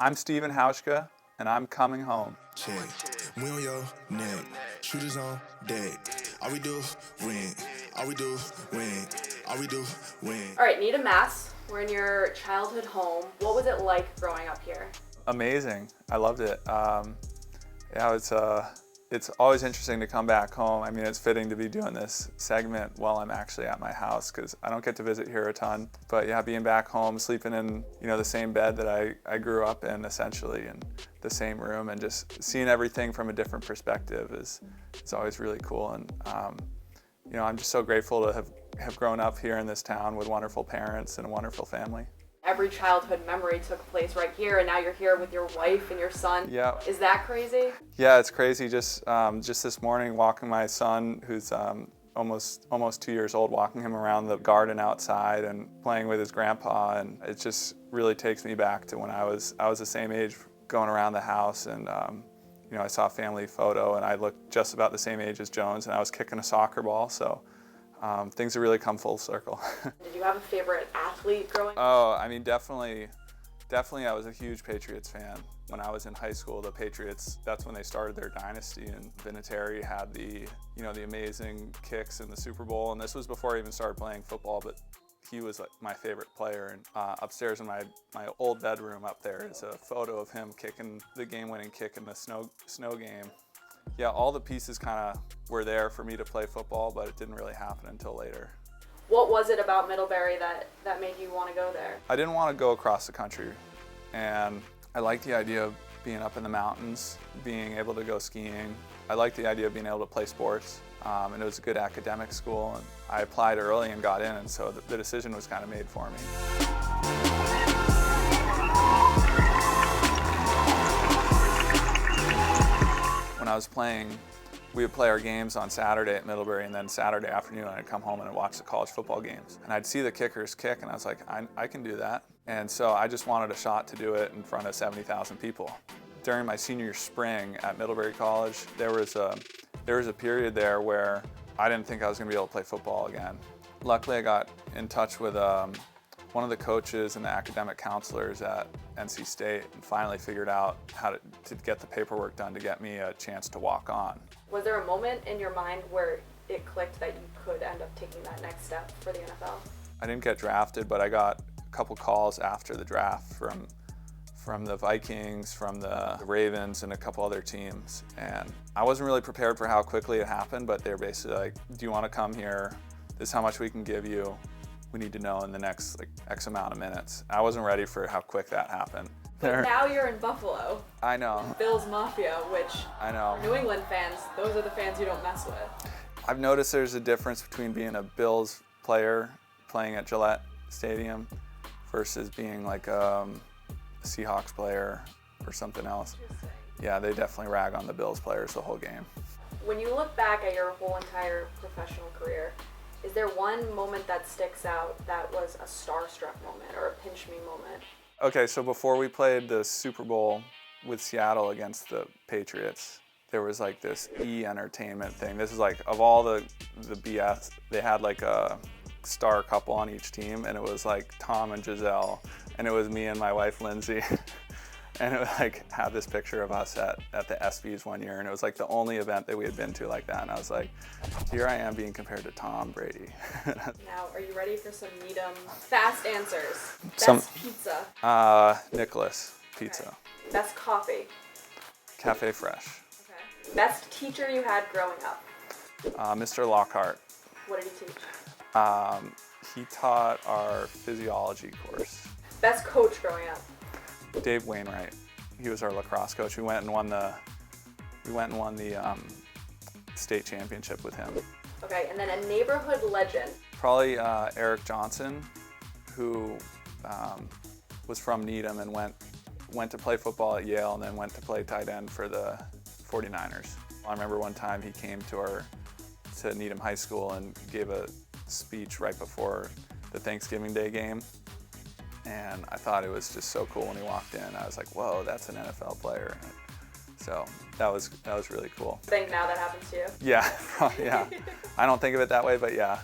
I'm Steven Hauschka, and I'm coming home. Check. We on your neck. Shooters on deck. All we do, win. All we do, win. All we do, win. All right, Needham, Mass. We're in your childhood home. What was it like growing up here? Amazing. I loved it. It's always interesting to come back home. I mean, it's fitting to be doing this segment while I'm actually at my house because I don't get to visit here a ton. But yeah, being back home, sleeping in the same bed that I grew up in, essentially, in the same room, and just seeing everything from a different perspective is always really cool. And I'm just so grateful to have grown up here in this town with wonderful parents and a wonderful family. Every childhood memory took place right here, and now you're here with your wife and your son. Yeah. Is that crazy? Yeah, it's crazy. Just this morning, walking my son, who's almost 2 years old, walking him around the garden outside and playing with his grandpa, and it just really takes me back to when I was the same age, going around the house, and I saw a family photo, and I looked just about the same age as Jones, and I was kicking a soccer ball, so. Things have really come full circle. Did you have a favorite athlete growing up? Oh, I mean, definitely I was a huge Patriots fan. When I was in high school, the Patriots, that's when they started their dynasty, and Vinatieri had the amazing kicks in the Super Bowl, and this was before I even started playing football, but he was like my favorite player. And upstairs in my old bedroom up there is a photo of him kicking the game-winning kick in the snow game. Yeah, all the pieces kind of were there for me to play football, but it didn't really happen until later. What was it about Middlebury that made you want to go there? I didn't want to go across the country, and I liked the idea of being up in the mountains, being able to go skiing. I liked the idea of being able to play sports, and it was a good academic school, and I applied early and got in, and so the decision was kind of made for me. When I was playing, we would play our games on Saturday at Middlebury, and then Saturday afternoon I'd come home and I'd watch the college football games. And I'd see the kickers kick, and I was like, I can do that. And so I just wanted a shot to do it in front of 70,000 people. During my senior spring at Middlebury College, there was a period there where I didn't think I was going to be able to play football again. Luckily, I got in touch with one of the coaches and the academic counselors at NC State, and finally figured out how to get the paperwork done to get me a chance to walk on. Was there a moment in your mind where it clicked that you could end up taking that next step for the NFL? I didn't get drafted, but I got a couple calls after the draft from the Vikings, from the Ravens, and a couple other teams. And I wasn't really prepared for how quickly it happened, but they were basically like, do you want to come here? This is how much we can give you. We need to know in the next X amount of minutes. I wasn't ready for how quick that happened. But now you're in Buffalo. I know. Bills Mafia, which I know. New England fans, those are the fans you don't mess with. I've noticed there's a difference between being a Bills player playing at Gillette Stadium versus being like a Seahawks player or something else. Yeah, they definitely rag on the Bills players the whole game. When you look back at your whole entire professional career, is there one moment that sticks out that was a starstruck moment or a pinch me moment? Okay, so before we played the Super Bowl with Seattle against the Patriots, there was like this entertainment thing. This is like, of all the BS, they had like a star couple on each team, and it was like Tom and Giselle, and it was me and my wife Lindsay. And it like had this picture of us at the ESPYs one year, and it was like the only event that we had been to like that. And I was like, here I am being compared to Tom Brady. Now, are you ready for some Needham fast answers? Best pizza? Nicholas Pizza. Okay. Best coffee? Cafe Fresh. Okay. Best teacher you had growing up? Mr. Lockhart. What did he teach? He taught our physiology course. Best coach growing up? Dave Wainwright. He was our lacrosse coach. We went and won the state championship with him. Okay, and then a neighborhood legend. Probably Eric Johnson, who was from Needham and went to play football at Yale and then went to play tight end for the 49ers. I remember one time he came to Needham High School and gave a speech right before the Thanksgiving Day game. And I thought it was just so cool when he walked in. I was like, whoa, that's an NFL player. So that was really cool. Think now that happens to you? Yeah, yeah. I don't think of it that way, but yeah.